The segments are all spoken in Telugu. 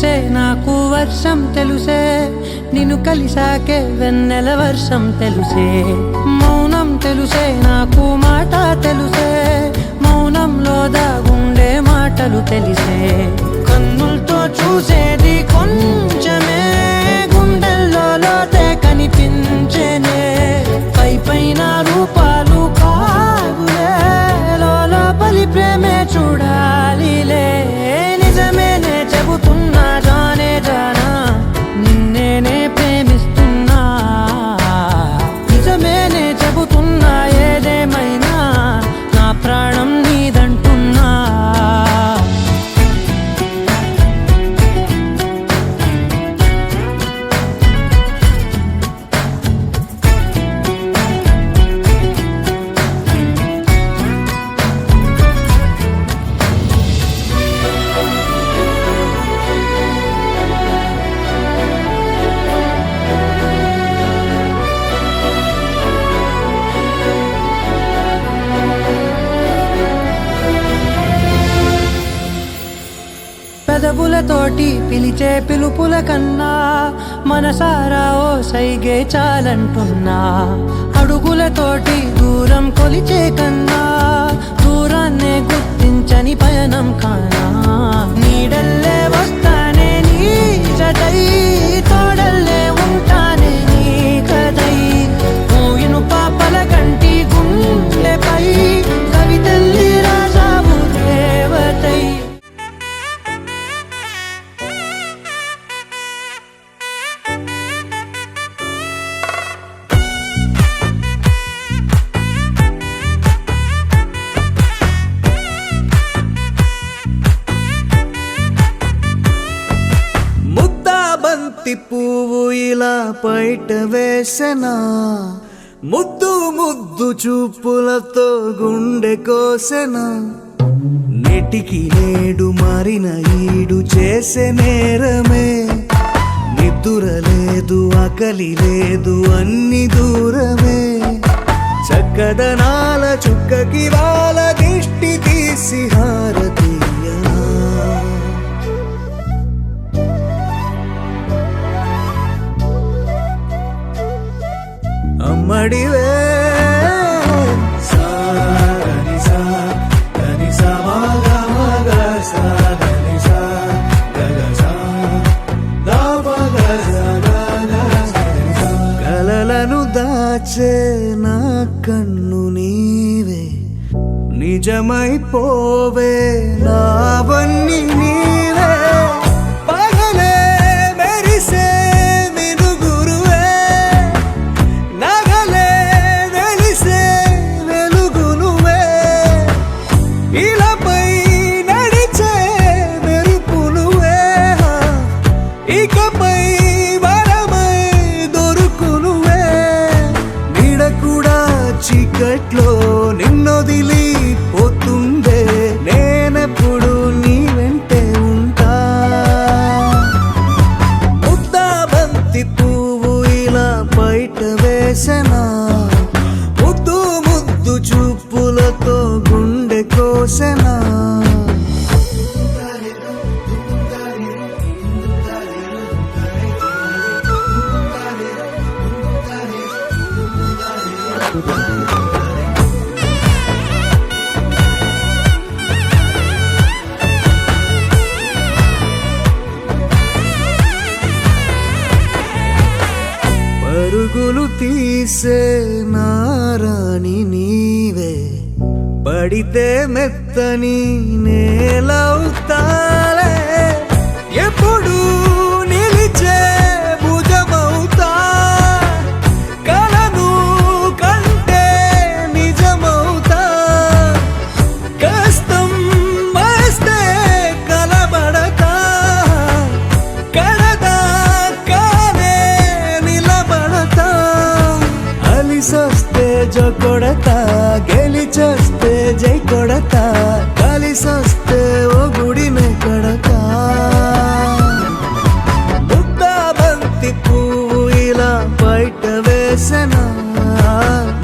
తెలుసే నాకు వర్షం తెలుసే నిన్ను కలిసాకే వెన్నెల వర్షం తెలుసే మౌనం తెలుసే నాకు మాట తెలుసే మౌనంలో దాగుండే మాటలు తెలిసే కన్నులతో చూసేది కొంచెమే గుండెల్లో లోతే కనిపించేనే పై పైన రూపాలు కాదులే లోపలి ప్రేమే చూడాలిలే నిజమేనే చెబుతున్నా జానే జానా నిన్నేనే ప్రేమిస్తున్నా నిజమేనే చెబుతున్నా ఏదేమైనా నా ప్రాణం నీదంటున్నా పెదవులతోటి పిలిచే పిలుపుల కన్నా మనసారా ఓ సైగే చాలంటున్నా అడుగులతోటి దూరం కొలిచే కన్నా దూరాన్నే గుర్తించని పయనం కానా నీడల్లే వస్తానే నీ జతై తోడల్లే ఉంటానే నీ కదై మూయిను పాపల కంటి గుండెపై కవితల్లి రాజావు దేవతై బంతి పువ్వు ఇలా బయట వేసెనా ముద్దు ముద్దు చూపులతో గుండె కోసెనా నెటికి నేడు మారిన ఈడు చేసే నేరమే నిద్ర లేదు ఆకలి లేదు అన్ని దూరమే చక్కదనాల చుక్కకి వాళ్ళ దిష్టి తీసి హారతీయనా అమ్మడివే కలలను దాచే నా కన్ను నీవే నిజమైపోవే నావన్నీ నీవే పగలే మెరిసే చీకట్లో నిన్నొదిలి పోతుందే నేనెప్పుడు నీ వెంటే ఉంటా ముద్దా బంతి పువ్వు ఇలా బయట వేసెనా ముద్దు ముద్దు చూపులతో గుండె కోసెనా పరుగులు తీసే నారాణి నీవే పడితే మెత్తని నేలవుతాలే ఎప్పుడు నిలిచే భుజమవుతా కలను కంటే నిజమవుతా కష్టం వస్తే కలబడతా కడదాకానే నిలబడతా అలిసొస్తే జో కొడతా గెలిచొస్తే జై కొడతా కలిసొస్తే ఓ గుడినే కడతా ముద్దా బంతి పువ్వు ఇలా బయట వేసెనా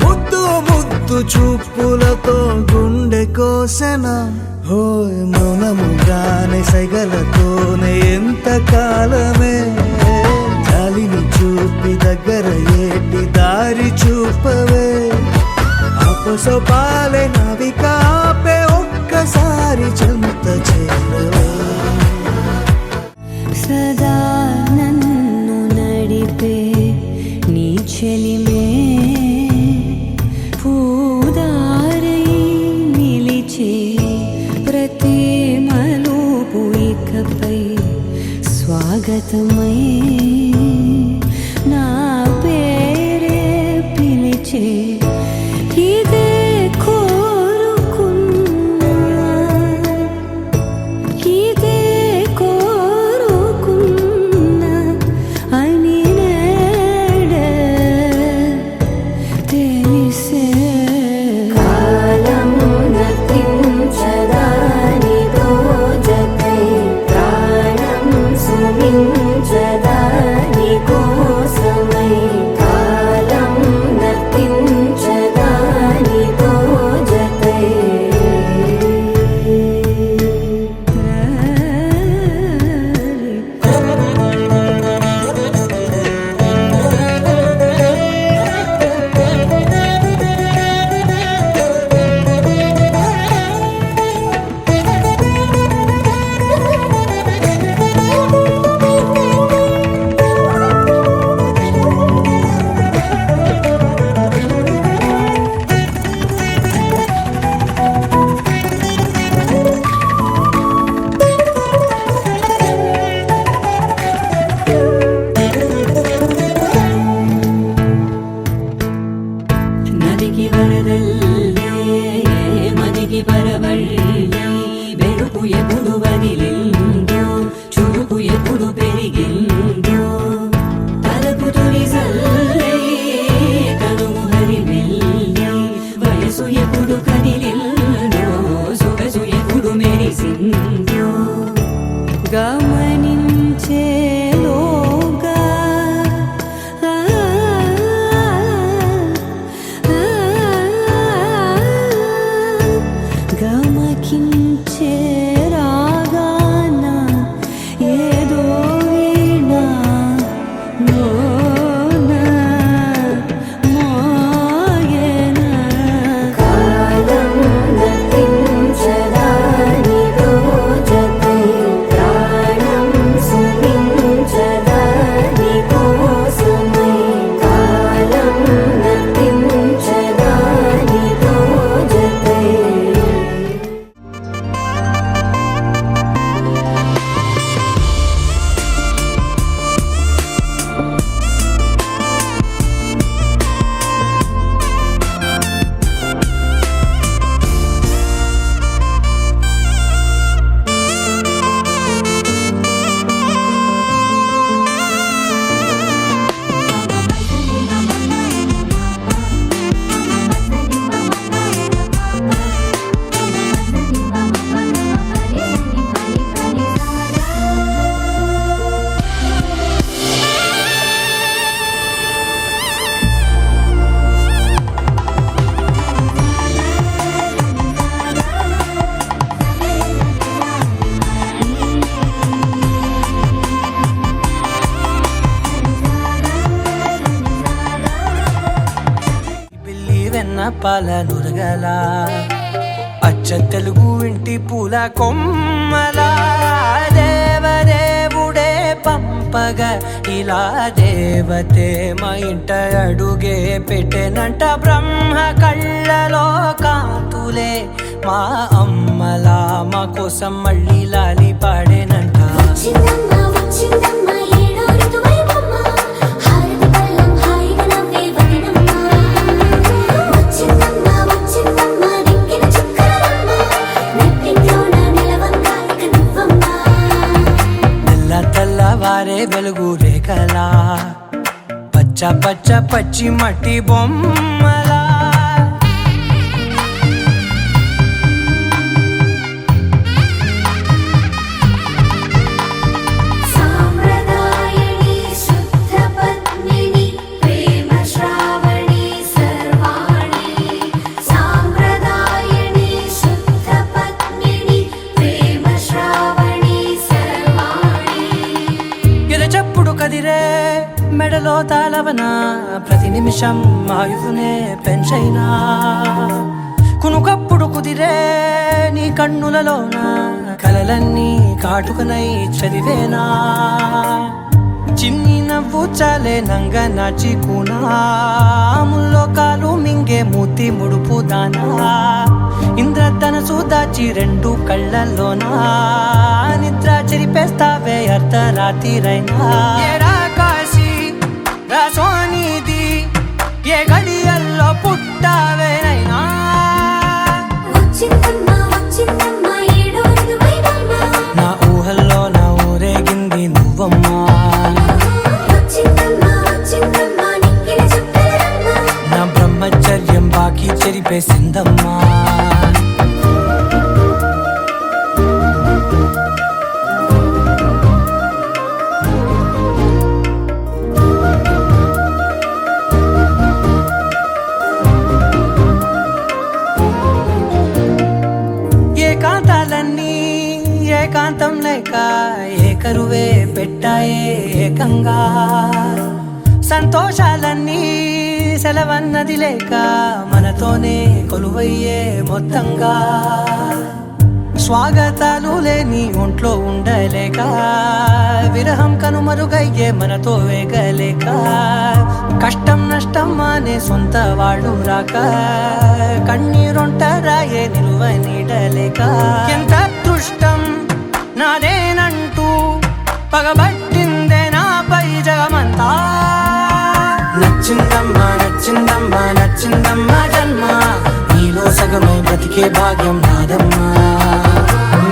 ముద్దు ముద్దు చూపులతో గుండె కోసెనా హోయ్ మౌనముగానే సైగలతోనే ఎంత కాలమే గాలిని చూపి దగ్గర ఏటి దారి చూపవే అపసోపాలే నవికాపే ఒక్కసారి చెంత చేరవే సదా నన్ను నడిపే నీ చెలిమే పూదారై నిలిచే ప్రతి మలుపు ఇకపై స్వాగతమై నా పేరే పిలిచే ఇదే కోరుకున్నా ఇదే కోరుకున్నా అని నేడే తెలిసే కాలము నతించదానితో జతై ప్రాణం సుమించదాని కోసమై కాలం నతించదానితో జతై నదికి వరదల్లే మదికి పరవళ్ళే వెలుపు ఎప్పుడు వదిలిందో చురుకు ఎప్పుడు పెరిగిందో తలపు తొలి సల్లే కనుము హరిమెల్లే వయసు ఎప్పుడు కదిలిందో సొగసు ఎప్పుడు మెరిసిందో గమనించేలోగా గమకించే రాగాన ఏదో వీణా మోనా మోగేనా కాలం నతించదానితో జతై ప్రాణం సుమించదాని కోసమై కాలం నతించదానితో జతై పిల్లి వెన్న పాల నురగల అచ్చ తెలుగు ఇంటి పూల కొమ్మల దేవదేవుడే పంపగా ఇలా దేవతే మా ఇంట అడుగే పెట్టెనంట బ్రహ్మ కళ్ళలో కాంతులే మా అమ్మలా మా కోసం మళ్ళీ లాలి పాడేనంట వచ్చిందమ్మ వచ్చిందమ్మ ఏడో ఋతువైవమ్మ హారతి పళ్ళం హాయిగా నవ్వే వదినమ్మ వచ్చిందమ్మ వచ్చిందమ్మ దిక్కిన చుక్కలమ్మ నెట్టింట్లోన నిలవంగా ఇక నువ్వమ్మ తెల్ల తెల్లవారే వెలుగు రేఖలా పచ్చ పచ్చ పచ్చి మట్టి బొమ్మలా సాంప్రదాయని శుద్ధ పద్మిని ప్రేమ శ్రావణి సర్వాణి సాంప్రదాయని శుద్ధ పద్మిని మెడలో తాళవన ప్రతి నిమిషం ఆయువునే పెంచైనా కునుకప్పుడు కుదిరే నీ కన్నులలోన కలలన్నీ కాటుకనై చదివేనా చిన్ని నవ్వు చాలే నంగ నాచి కూనాముల్లో కాలు మింగే మూతి ముడుపు దానా ఇంద్రధనసు దాచి రెండు కళ్ళల్లోనా నిద్ర చెరిపేస్తావే అర్ధరాత్రిరైనా ఏరా కాశీ రా సోనిది ఏ గడియల్లో పుట్టావేనైనా వచ్చిందమ్మ ఏడో ఋతువైనమ్మ నా ఊహల్లో నా ఊరేగింది నువ్వమ్మా వచ్చిందమ్మ నిక్కిన చుక్కలమ్మ నా బ్రహ్మచర్యం బాకీ చెరిపేసిందమ్మా ఏకాంతాలన్నీ ఏకాంతం లేక ఏకరువే పెట్టాయే ఏకంగా సంతోషాలన్నీ సెలవన్నది లేక మనతోనే కొలువయ్యే మొత్తంగా స్వాగతాలు లేని ఒంట్లో ఉండలేక విరహం కనుమరుగయ్యే మనతో వేగలేక కష్టం నష్టం అనే సొంత వాడు రాక కన్నీరొంటరాయే నిలువ నీడలేక ఎంత అదృష్టం నాదేనంటూ పగబట్టిందే నాపై జగమంతా నచ్చిందమ్మా నచ్చిందమ్మా నచ్చిందమ్మా జన్మ నీలో సగమై బ్రతికే భాగ్యం నాదమ్మా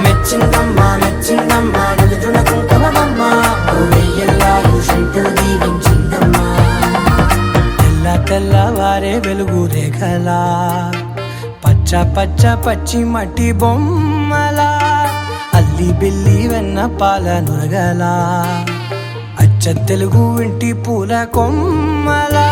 మెచ్చిందమ్మా మెచ్చిందమ్మా నిలుతున్న కుంకుమమ్మా వెయ్యల్లాలు శంకరు దీవించిందమ్మా తెల్ల తెల్లవారే వెలుగు రేఖలా పచ్చ పచ్చ పచ్చి మట్టి బొమ్మలా అల్లి బిల్లి వెన్న పాల నురగలా అచ్చ తెలుగు ఇంటి పూల కొమ్మలా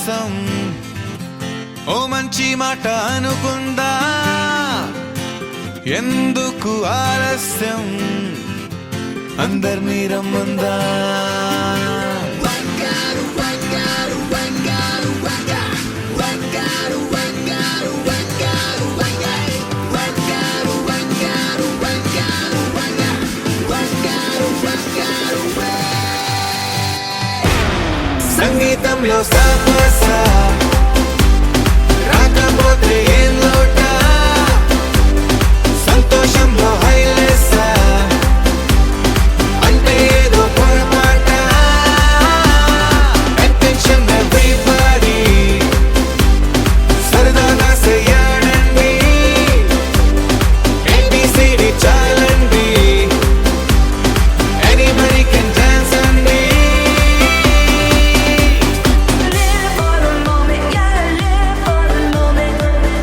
కోసం ఓ మంచి మాట అనుకుందా ఎందుకు ఆలస్యం అందర్నీ రమ్మందా సంగీతంలో సాపస రాకపోతే ఏం లోట సంతోషంలో హైలెస్స అంటే ఏదో పొరపాట అటెన్షన్ ఎవ్రీబడీ సరదాగా చెయ్యాడండి ABCD చాలండి anybody can dance అండి Live for the moment, yeah, live for the moment.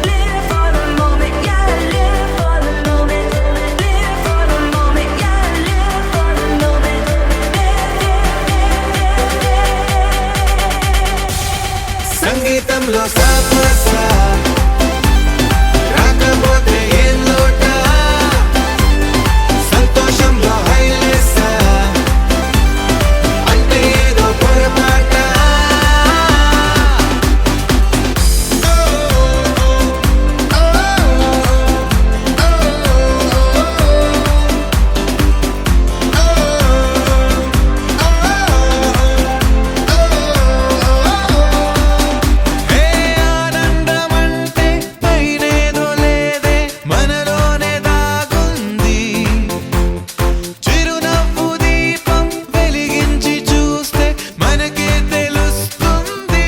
Live for the moment, yeah, live for the moment. Live for the moment, yeah, live for the moment. సంగీతంలో సాపస రాకపోతే ఏం లోట సంతోషంలో హైలెస్స అంటే ఏదో పొరపాట ఏ ఆనందమంటే పైనేదో లేదే మనలోనే దాగుంది చిరునవ్వు దీపం వెలిగించి చూస్తే మనకే తెలుస్తుంది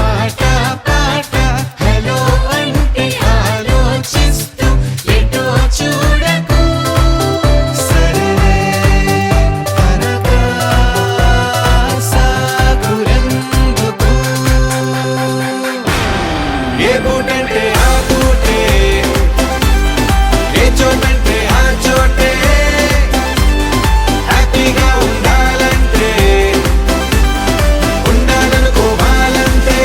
ఆట పాట హలో అంటే ఆలోచిస్తూ ఎటో చూడకు సరే తనగా సాగురెందుకు ఏ పూటంటే ఆ పూటే ఏ చోటంటే ఆ చోటే హ్యాపీగా ఉండాలంటే ఉండాలనుకోవాలంటే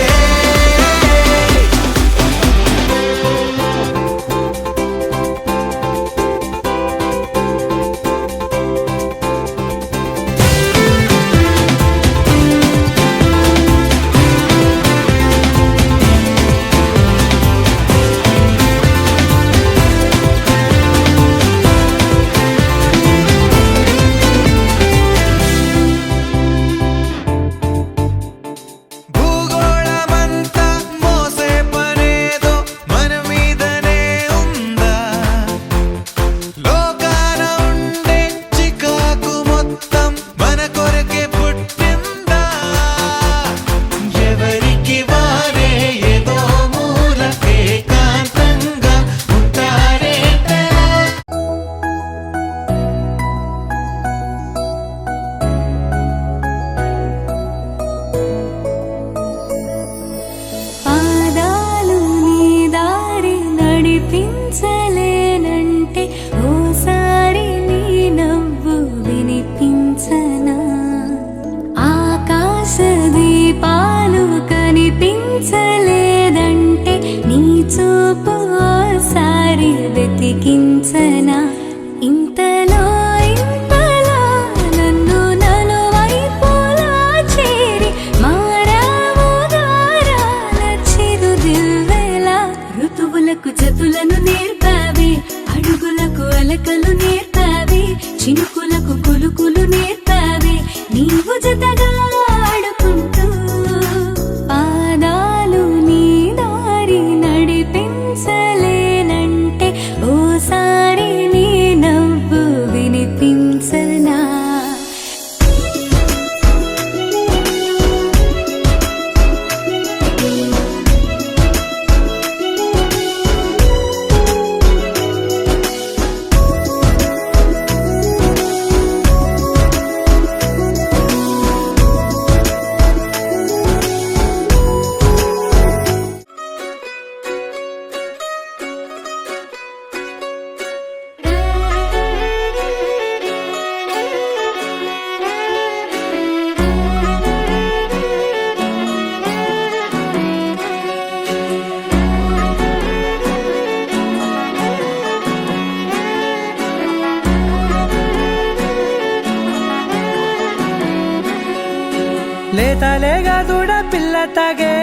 దూడ పిల్ల తాగే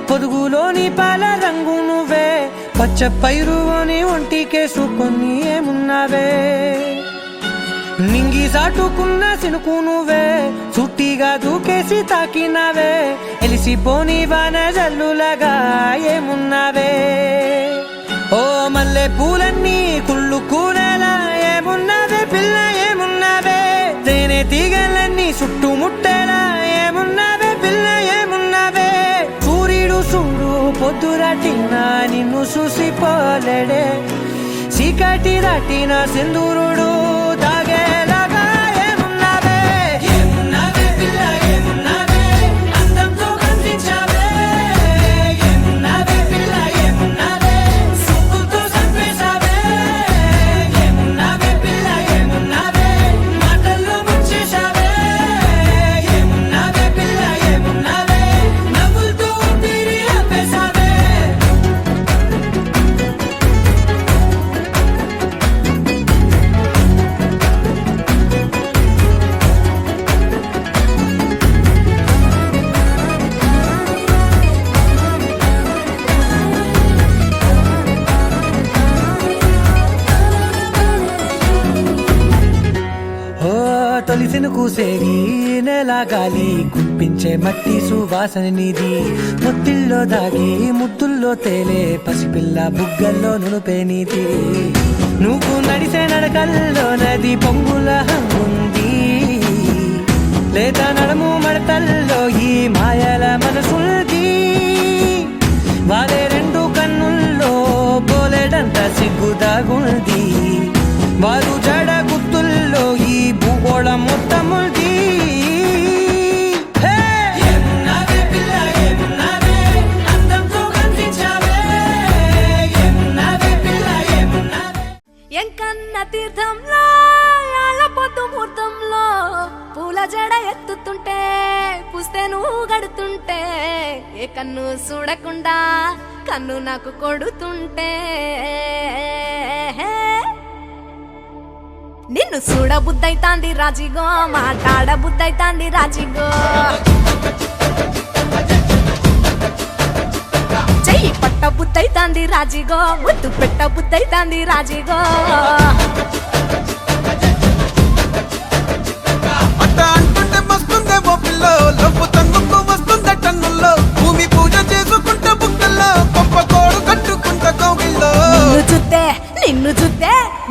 పొదుగులోని పాల రంగు నువ్వే పచ్చ పైరుని ఒంటికేసుకొని ఏమున్నావే నింగి సాటుకున్న సినుకు నువ్వే చుట్టిగా దూకేసి తాకినావే ఎలిసిపోని వాన జల్లులాగా ఏమున్నావే ఓ మల్లె పూలన్నీ కుళ్ళు కూనేలా ఏమున్నావే పిల్ల ఏమున్నావే తేనె తీగలన్నీ చుట్టుముట్టేలా ఏమున్నావే పిల్ల ఏమున్నావే సూర్యుడు చూడు పొద్దురాటిన నిన్ను చూసిపోలేడే చీకటి దాటిన సింధూరుడు తాగేలాగా ఏమున్నావే ఏమున్నావే పిల్ల ఏమున్నావే అందంతో కనిపించావే ఏమున్నావే పిల్ల ఏమున్నావే సుక్కుతో చంపేశావే ఏమున్నావే పిల్ల ఏమున్నావే మాటల్లో ముంచేశావే ఏమున్నావే పిల్ల ఏమున్నావే నవ్వులతో ఊపిరి ఆపేశావే ఓ తొలిసిను కూసేగి నెల గాలి కుప్పించే మట్టి సువాసన నీది ముత్తిల్లో దాగి ముద్దుల్లో తేలే పసిపిల్ల బుగ్గల్లో నునుపే నీది నువ్వు నడిసే నడకల్లో నది పొంగుల హంగుంది లేదా నడుము మడతల్లో ఈ మాయల మనసుంది వారే రెండు కన్నుల్లో బోలెడంత సిగ్గుదాగుంది వారు జడ గుత్తుల్లో ఈ భూగోళం మొత్తముంది ఏమున్నావే పిల్ల ఏమున్నావే అందంతో కనిపించావే ఏమున్నావే పిల్ల ఏమున్నావే ఎంకన్న తీర్థంలో యాళ్ళ పొద్దు ముహూర్తంలో పూల జడ ఎత్తుతుంటే పుస్తే నువ్వు గడుతుంటే ఏ కన్ను చూడకుండా కన్ను నాకు కొడుతుంటే నిన్ను చూడ బుద్ధైతాంది రాజిగో మాట్లాడ బుద్ధైతాంది రాజిగో చెయ్యి పట్ట బుద్ధైతాంది రాజిగో ముద్దు పెట్ట బుద్ధైతాంది రాజిగో అట్ట అంటుంటే మస్తుందేమో పిల్లో లోపు తన్నుకు వస్తుంద టన్నుల్లో భూమి పూజ చేసుకుంటే బుక్కల్లో గొప్ప కోడు కట్టుకుంట కోగిల్లో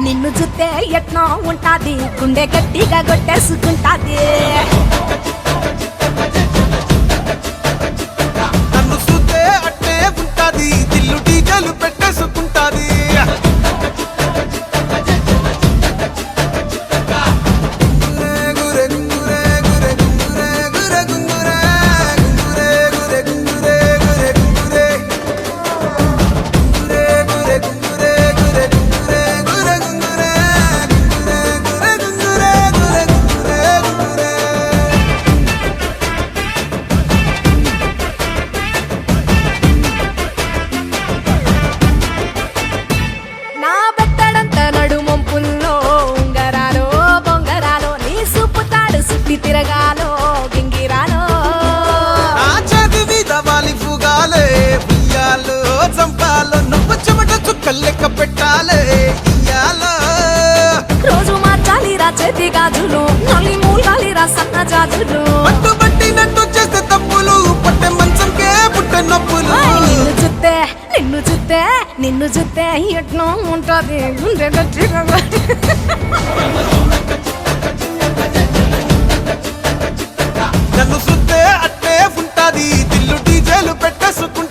నిన్ను చూస్తే ఎట్నో ఉంటాది గుండె గట్టిగా కొట్టేసుకుంటాది నన్ను చూస్తే అట్టే ఉంటాది దిల్లు డీజలు పెట్టేసుకుంటాది నా బెత్తడంత నడుమొంపుల్లో ఉంగరాలో బొంగరాలో నీ సుప్పుతాడు సుట్టి తిరగాలో గింగిరాలో ఆ చేతి మీద వాలి ఫుగాలే ఉయ్యాలో చంపాలో నువ్వు చెమట చుక్కలు లెక్క పెట్టాలే ఇయ్యాలో రోజు మార్చాలి రా చేతి గాజులు నల్లి మూలాలి రా సన్న జాజులు పట్టుబట్టినట్టు చేస్తే తప్పులు పట్టే మంచంకే పుట్టే నొప్పులు నిన్ను చూస్తే ఎట్నో ఉంటది గుండె గట్టిగా నన్ను చూస్తే అట్టే ఉంటాది దిల్లు డీజేలు పెట్టేసుకుంటా